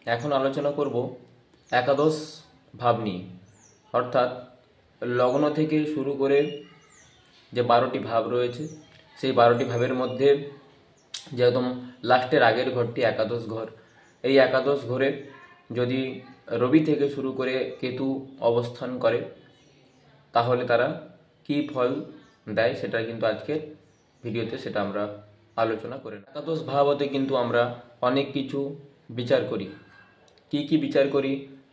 এখন আলোচনা করব একাদশ ভাব নিয়ে, অর্থাৎ লগ্ন থেকে শুরু করে যে 12টি ভাব রয়েছে সেই 12টি ভাবের মধ্যে যে একদম লাস্টের আগের ঘরটি একাদশ ঘর। এই একাদশ ঘরে যদি রবি থেকে শুরু করে কেতু অবস্থান করে তাহলে তারা কি ফল দেয় সেটা কিন্তু আজকের ভিডিওতে সেটা আমরা আলোচনা করে নেব। একাদশ ভাব হতে কিন্তু আমরা অনেক কিছু বিচার করি। কি কি বিচার করি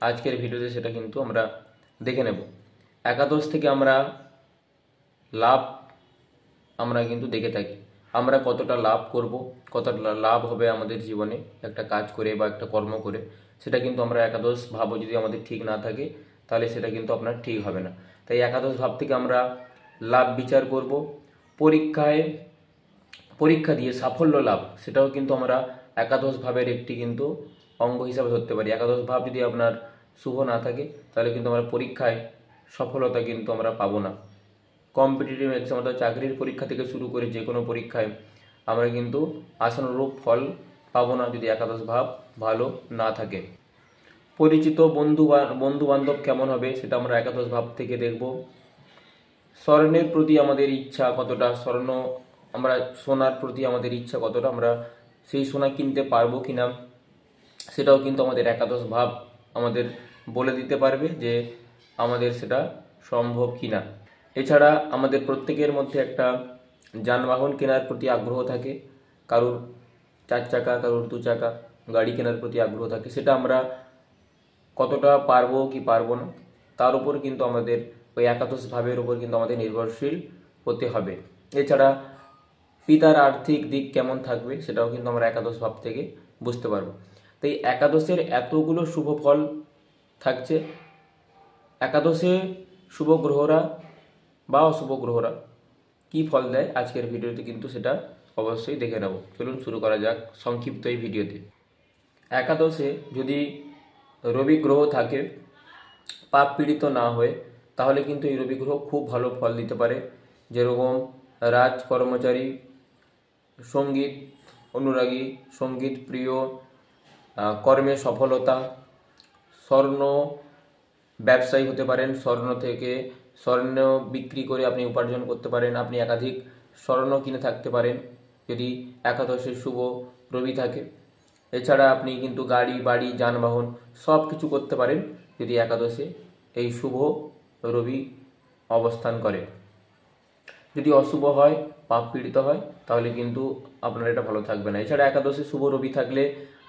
আজকের ভিডিওতে সেটা কিন্তু আমরা দেখে নেব। একাদশ থেকে আমরা লাভ আমরা কিন্তু দেখে থাকি, আমরা কতটা লাভ করব, কতটা লাভ হবে আমাদের জীবনে একটা কাজ করে বা একটা কর্ম করে, সেটা কিন্তু আমরা একাদশ ভাবও যদি আমাদের ঠিক না থাকে তাহলে সেটা কিন্তু আপনার ঠিক হবে না। তাই একাদশ ভাব থেকে আমরা লাভ বিচার করব। পরীক্ষা দিয়ে সাফল্য লাভ সেটাও কিন্তু আমরা একাদশ ভাবের একটি কিন্তু অঙ্গ হিসাবে ধরতে পারি। একাদশ ভাব যদি আপনার শুভ না থাকে তাহলে কিন্তু আমরা পরীক্ষায় সফলতা কিন্তু আমরা পাবো না। কম্পিটিটিভ এক্সাম অর্থাৎ চাকরির পরীক্ষা থেকে শুরু করে যে কোনো পরীক্ষায় আমরা কিন্তু আশানুরূপ ফল পাবো না যদি একাদশ ভাব ভালো না থাকে। পরিচিত বন্ধু বান্ধব কেমন হবে সেটা আমরা একাদশ ভাব থেকে দেখব। স্বর্ণের প্রতি আমাদের ইচ্ছা কতটা, সোনার প্রতি আমাদের ইচ্ছা কতটা, আমরা সেই সোনা কিনতে পারবো কিনা সেটাও কিন্তু আমাদের একাদশ ভাব আমাদের বলে দিতে পারবে যে আমাদের সেটা সম্ভব কিনা। এছাড়া আমাদের প্রত্যেকের মধ্যে একটা যানবাহন কেনার প্রতি আগ্রহ থাকে, কারুর 4 চাকা, কারুর 2 চাকা গাড়ি কেনার প্রতি আগ্রহ থাকে। সেটা আমরা কতটা পারবো কি পারবো না তার উপর কিন্তু আমাদের ওই একাদশ ভাবের উপর কিন্তু আমাদের নির্ভরশীল হতে হবে। এছাড়া পিতার আর্থিক দিক কেমন থাকবে সেটাও কিন্তু আমরা একাদশ ভাব থেকে বুঝতে পারবো। তাই একাদশের এতগুলো শুভ ফল থাকছে। একাদশে শুভ গ্রহরা বা অশুভ গ্রহরা কি ফল দেয় আজকের ভিডিওতে কিন্তু সেটা অবশ্যই দেখে নেব। চলুন শুরু করা যাক সংক্ষিপ্ত এই ভিডিওতে। একাদশে যদি রবি গ্রহ থাকে পাপ পীড়িত না হয়ে তাহলে কিন্তু এই রবি গ্রহ খুব ভালো ফল দিতে পারে। যেরকম রাজ কর্মচারী, সঙ্গীত অনুরাগী, সঙ্গীত প্রিয়, কর্মে সফলতা, স্বর্ণ ব্যবসায়ী হতে পারেন, স্বর্ণ বিক্রি করে আপনি উপার্জন করতে পারেন, আপনি একাধিক স্বর্ণ কিনে থাকতে পারেন যদি একাদশে শুভ রবি থাকে। এছাড়া আপনি কিন্তু গাড়ি বাড়ি যানবাহন সব কিছু করতে পারেন যদি একাদশে এই শুভ রবি অবস্থান করে। যদি অশুভ হয়, পাপ পীড়িত হয় তাহলে কিন্তু আপনার এটা ভালো থাকবে না। এছাড়া একাদশে শুভ রবি থাকলে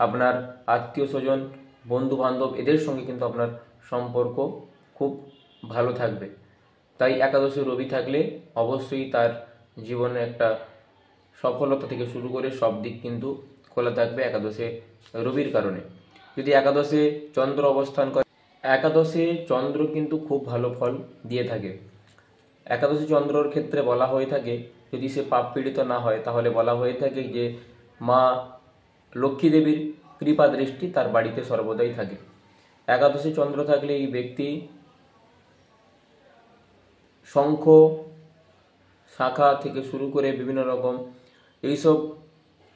আপনার আত্মীয় স্বজন, বন্ধু বান্ধব এদের সঙ্গে কিন্তু আপনার সম্পর্ক খুব ভালো থাকবে। তাই একাদশে রবি থাকলে অবশ্যই তার জীবনে একটা সফলতা থেকে শুরু করে সব দিক কিন্তু খোলা থাকবে একাদশে রবির কারণে। যদি একাদশে চন্দ্র অবস্থান করে, একাদশে চন্দ্র কিন্তু খুব ভালো ফল দিয়ে থাকে। একাদশী চন্দ্রর ক্ষেত্রে বলা হয়ে থাকে যদি সে পাপ পীড়িত না হয় তাহলে বলা হয়ে থাকে যে মা লক্ষ্মী দেবীর কৃপা দৃষ্টি তার বাড়িতে সর্বদাই থাকে। একাদশী চন্দ্র থাকলে এই ব্যক্তি শঙ্খ শাখা থেকে শুরু করে বিভিন্ন রকম এইসব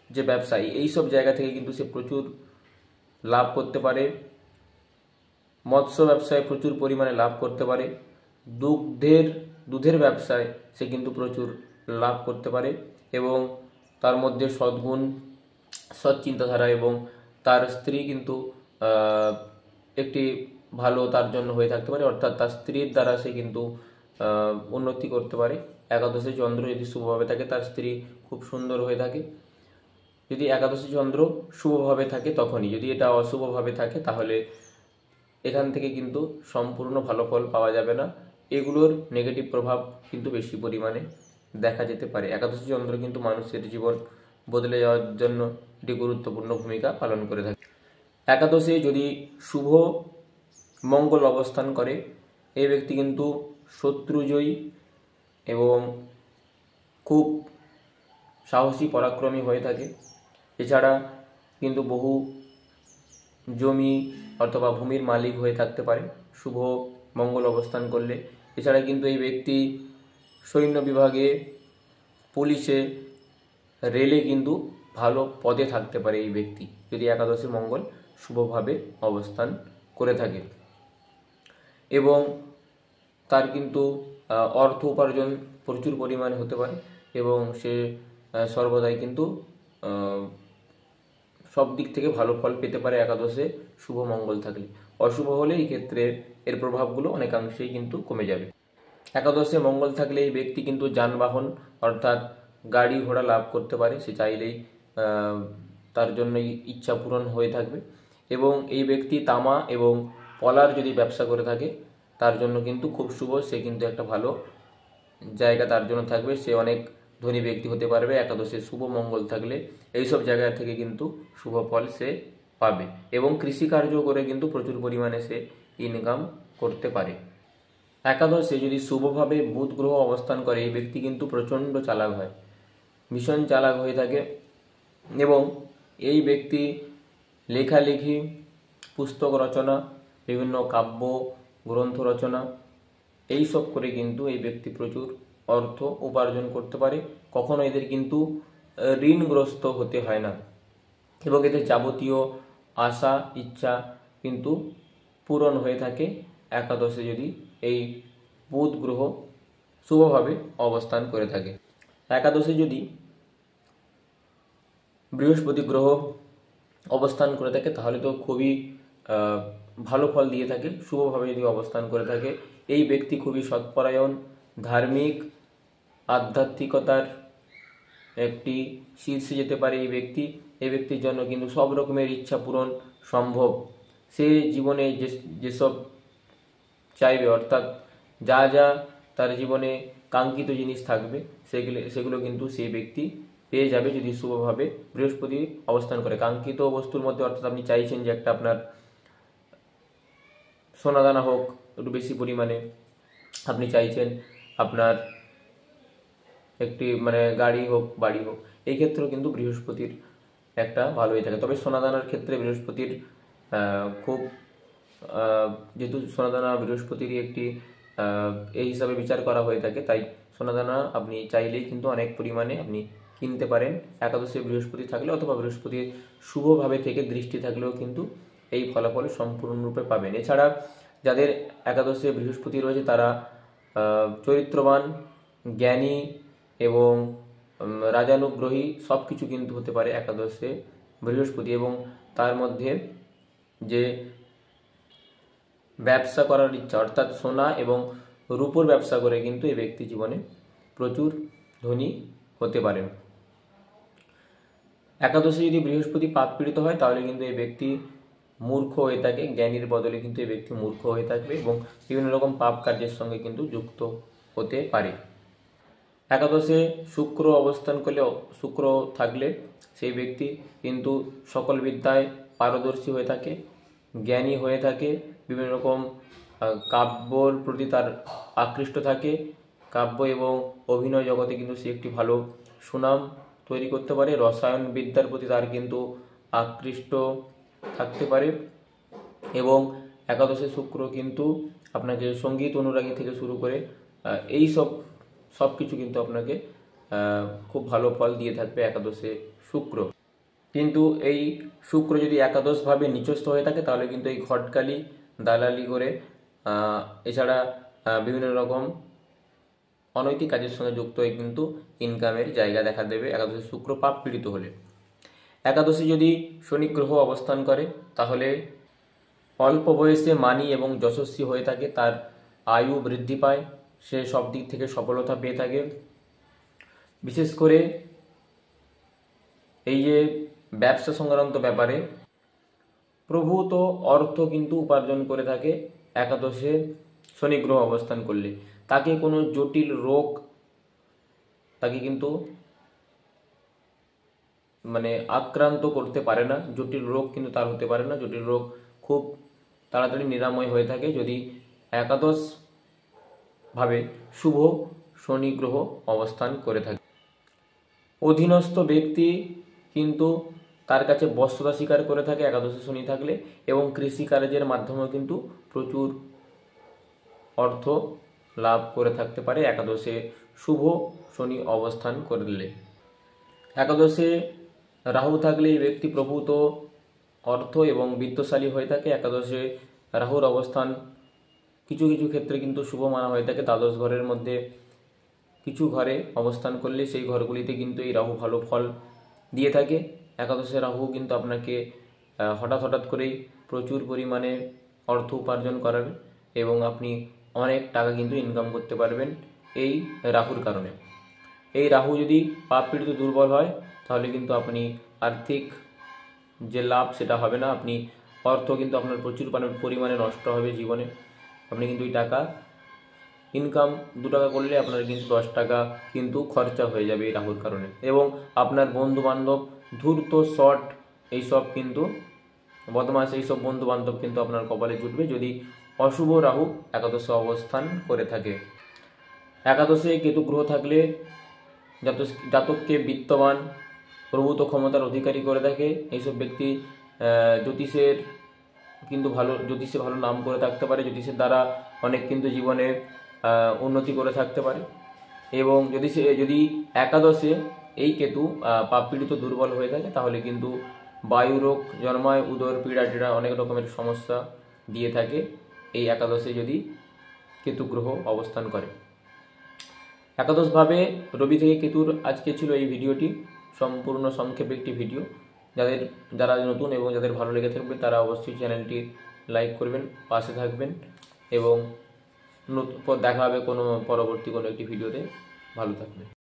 যে ব্যবসায়ী এইসব জায়গা থেকে কিন্তু সে প্রচুর লাভ করতে পারে। মৎস্য ব্যবসায় প্রচুর পরিমাণে লাভ করতে পারে। দুধের ব্যবসায় সে কিন্তু প্রচুর লাভ করতে পারে এবং তার মধ্যে সদ্গুণ, সৎ চিন্তাধারা এবং তার স্ত্রী কিন্তু একটি ভালো তার জন্য হয়ে থাকতে পারে, অর্থাৎ তার স্ত্রীর দ্বারা সে কিন্তু উন্নতি করতে পারে। একাদশী চন্দ্র যদি শুভভাবে থাকে তার স্ত্রী খুব সুন্দর হয়ে থাকে। যদি একাদশী চন্দ্র শুভভাবে থাকে তখনই, যদি এটা অশুভভাবে থাকে তাহলে এখান থেকে কিন্তু সম্পূর্ণ ভালো ফল পাওয়া যাবে না। এগুলোর নেগেটিভ প্রভাব কিন্তু বেশি পরিমাণে দেখা যেতে পারে। একাদশী চন্দ্র কিন্তু মানুষের জীবন বদলে যাওয়ার জন্য একটি গুরুত্বপূর্ণ ভূমিকা পালন করে থাকে। একাদশে যদি শুভ মঙ্গল অবস্থান করে এই ব্যক্তি কিন্তু শত্রুজয়ী এবং খুব সাহসী পরাক্রমী হয়ে থাকে। এছাড়া কিন্তু বহু জমি অথবা ভূমির মালিক হয়ে থাকতে পারে শুভ মঙ্গল অবস্থান করলে। এছাড়া কিন্তু এই ব্যক্তি সৈন্য বিভাগে, পুলিশে, রেলে কিন্তু ভালো পদে থাকতে পারে এই ব্যক্তি যদি একাদশী মঙ্গল শুভভাবে অবস্থান করে থাকে এবং তার কিন্তু অর্থ উপার্জন প্রচুর পরিমাণে হতে পারে এবং সে সর্বদাই কিন্তু সব দিক থেকে ভালো ফল পেতে পারে একাদশে শুভ মঙ্গল থাকলে। অশুভ হলে এই ক্ষেত্রে এর প্রভাবগুলো অনেকাংশেই কিন্তু কমে যাবে। একাদশে মঙ্গল থাকলে এই ব্যক্তি কিন্তু যানবাহন অর্থাৎ গাড়ি ঘোড়া লাভ করতে পারে, সে চাইলেই তার জন্য ইচ্ছা পূরণ হয়ে থাকবে এবং এই ব্যক্তি তামা এবং পলার যদি ব্যবসা করে থাকে তার জন্য কিন্তু খুব শুভ, সে কিন্তু একটা ভালো জায়গা তার জন্য থাকবে, সে অনেক ধনী ব্যক্তি হতে পারবে একাদশে শুভ মঙ্গল থাকলে। এইসব জায়গা থেকে কিন্তু শুভ ফল সে পাবে এবং কৃষিকার্য করে কিন্তু প্রচুর পরিমাণে সে ইনকাম করতে পারে। একাদশে যদি শুভভাবে বুধ গ্রহ অবস্থান করে এই ব্যক্তি কিন্তু প্রচণ্ড চালাক হয়, ভীষণ চালাক হয়ে থাকে এবং এই ব্যক্তি লেখালেখি, পুস্তক রচনা, বিভিন্ন কাব্য গ্রন্থ রচনা এইসব করে কিন্তু এই ব্যক্তি প্রচুর অর্থ উপার্জন করতে পারে। কখনো এদের কিন্তু ঋণগ্রস্ত হতে হয় না এবং এদের যাবতীয় আশা ইচ্ছা কিন্তু পূরণ হয়ে থাকে একাদশে যদি এই বুধ গ্রহ শুভভাবে অবস্থান করে থাকে। একাদশে যদি বৃহস্পতি গ্রহ অবস্থান করে থাকে তাহলে তো খুবই ভালো ফল দিয়ে থাকে। শুভভাবে যদি অবস্থান করে থাকে এই ব্যক্তি খুবই সৎপরায়ণ, ধার্মিক, আধ্যাত্মিকতার একটি শীর্ষে যেতে পারে এই ব্যক্তি। এই ব্যক্তির জন্য কিন্তু সব রকমের ইচ্ছা পূরণ সম্ভব। সে জীবনে যেসব চাইবে অর্থাৎ যা যা তার জীবনে কাঙ্ক্ষিত জিনিস থাকবে সেগুলো কিন্তু সেই ব্যক্তি পেয়ে যাবে যদি শুভভাবে বৃহস্পতি অবস্থান করে। কাঙ্ক্ষিত বস্তুর মধ্যে অর্থাৎ আপনি চাইছেন যে একটা আপনার সোনাদানা হোক একটু বেশি পরিমাণে, আপনি চাইছেন আপনার একটি গাড়ি হোক বাড়ি হোক, এই ক্ষেত্রেও কিন্তু বৃহস্পতির একটা ভালো হয়ে থাকে। তবে সোনাদানার ক্ষেত্রে বৃহস্পতির খুব যেহেতু সোনাদানা বৃহস্পতিরই একটি এই হিসাবে বিচার করা হয়ে থাকে, তাই সোনাদানা আপনি চাইলেই কিন্তু অনেক পরিমাণে আপনি কিনতে পারেন একাদশে বৃহস্পতি থাকলে, অথবা বৃহস্পতির শুভভাবে থেকে দৃষ্টি থাকলেও কিন্তু এই ফলাফল সম্পূর্ণরূপে পাবেন। এছাড়া যাদের একাদশে বৃহস্পতি রয়েছে তারা চরিত্রবান, জ্ঞানী এবং রাজানুগ্রহী সব কিছু কিন্তু হতে পারে একাদশে বৃহস্পতি। এবং তার মধ্যে যে ব্যবসা করার ইচ্ছা অর্থাৎ সোনা এবং রূপোর ব্যবসা করে কিন্তু এই ব্যক্তি জীবনে প্রচুর ধনী হতে পারেন। একাদশে যদি বৃহস্পতি পাপ পীড়িত হয় তাহলে কিন্তু এই ব্যক্তি মূর্খ হয়ে থাকে, জ্ঞানীর বদলে কিন্তু এই ব্যক্তি মূর্খ হয়ে থাকবে এবং বিভিন্ন রকম পাপ কার্যের সঙ্গে কিন্তু যুক্ত হতে পারে। একাদশে শুক্র অবস্থান করলে, শুক্র থাকলে সেই ব্যক্তি কিন্তু সকল বিদ্যায় পারদর্শী হয়ে থাকে, জ্ঞানী হয়ে থাকে, বিভিন্ন রকম কাব্যর প্রতি তার আকৃষ্ট থাকে, কাব্য এবং অভিনয় জগতে কিন্তু সে একটি ভালো সুনাম তৈরি করতে পারে, রসায়ন বিদ্যার প্রতি তার কিন্তু আকৃষ্ট থাকতে পারে এবং একাদশে শুক্র কিন্তু আপনাকে সঙ্গীত অনুরাগী থেকে শুরু করে এই সব কিছু কিন্তু আপনাকে খুব ভালো ফল দিয়ে থাকবে একাদশে শুক্র। কিন্তু এই শুক্র যদি একাদশভাবে নিচস্থ হয়ে থাকে তাহলে কিন্তু এই ঘটকালি, দালালি করে এছাড়া বিভিন্ন রকম অনৈতিক কাজের সঙ্গে যুক্ত হয়ে কিন্তু ইনকামের জায়গা দেখা দেবে একাদশে শুক্র পাপ পীড়িত হলে। একাদশে যদি শনি গ্রহ অবস্থান করে তাহলে অল্প বয়সে মানী এবং যশস্বী হয়ে থাকে, তার আয়ু বৃদ্ধি পায়, সে সব দিক থেকে সফলতা পেয়ে থাকে। বিশেষ করে এই যে ব্যবসা সংক্রান্ত ব্যাপারে প্রভূত অর্থ কিন্তু উপার্জন করে থাকে একাদশে শনি গ্রহ অবস্থান করলে। তাকে কোনো জটিল রোগ তাকে কিন্তু আক্রান্ত করতে পারে না, জটিল রোগ কিন্তু তার হতে পারে না। জটিল রোগ খুব তাড়াতাড়ি নিরাময় হয়ে থাকে যদি একাদশ ভাবে শুভ শনি গ্রহ অবস্থান করে থাকে। অধীনস্থ ব্যক্তি কিন্তু তার কাছে বশ্যতা স্বীকার করে থাকে একাদশে শনি থাকলে এবং কৃষিকার্যের মাধ্যমেও কিন্তু প্রচুর অর্থ লাভ করে থাকতে পারে একাদশে শুভ শনি অবস্থান করলে। একাদশে রাহু থাকলে এই ব্যক্তি প্রভূত অর্থ এবং বিত্তশালী হয়ে থাকে। একাদশে রাহুর অবস্থান কিছু কিছু ক্ষেত্রে কিন্তু শুভ মানা হয়ে থাকে। দ্বাদশ ঘরের মধ্যে কিছু ঘরে অবস্থান করলে সেই ঘরগুলিতে কিন্তু এই রাহু ভালো ফল দিয়ে থাকে। একাদশে রাহু কিন্তু আপনাকে হঠাৎ হঠাৎ করেই প্রচুর পরিমাণে অর্থ উপার্জন করাবে এবং আপনি অনেক টাকা কিন্তু ইনকাম করতে পারবেন এই রাহুর কারণে। এই রাহু যদি পাপ পীড়িত দুর্বল হয় তাহলে কিন্তু আপনি আর্থিক যে লাভ সেটা হবে না। আপনি অর্থ কিন্তু আপনার প্রচুর পরিমাণে নষ্ট হবে জীবনে। আপনি কিন্তু এই টাকা ইনকাম 2 টাকা করলে আপনার কিন্তু 10 টাকা কিন্তু খরচা হয়ে যাবে এই রাহুর কারণে। এবং আপনার বন্ধু বান্ধব ধূর্ত শট এইসব কিন্তু বদমাশ এইসব বন্ধু বান্ধব কিন্তু আপনার কপালে জুটবে যদি অশুভ রাহু একাদশে অবস্থান করে থাকে। একাদশে কেতু গ্রহ থাকলে জাতককে বিত্তবান প্রভূত ক্ষমতার অধিকারী করে থাকে। এইসব ব্যক্তি জ্যোতিষে ভালো নাম করে থাকতে পারে। জ্যোতিষের দ্বারা অনেক কিন্তু জীবনে উন্নতি করে থাকতে পারে। এবং যদি একাদশে এই কেতু পাপ পীড়িত দুর্বল হয়ে থাকে তাহলে কিন্তু বায়ুরোগ জন্মায়, উদর পীড়া টিড়া অনেক রকমের সমস্যা দিয়ে থাকে এই একাদশে যদি কেতু গ্রহ অবস্থান করে। একাদশভাবে রবি থেকে কেতুর আজকে ছিল এই ভিডিওটি, সম্পূর্ণ সংক্ষেপে একটি ভিডিও। যারা নতুন এবং যাদের ভালো লেগে থাকবে তারা অবশ্যই চ্যানেলটি লাইক করবেন, পাশে থাকবেন এবং দেখা হবে পরবর্তী কোনো একটি ভিডিওতে। ভালো থাকবেন।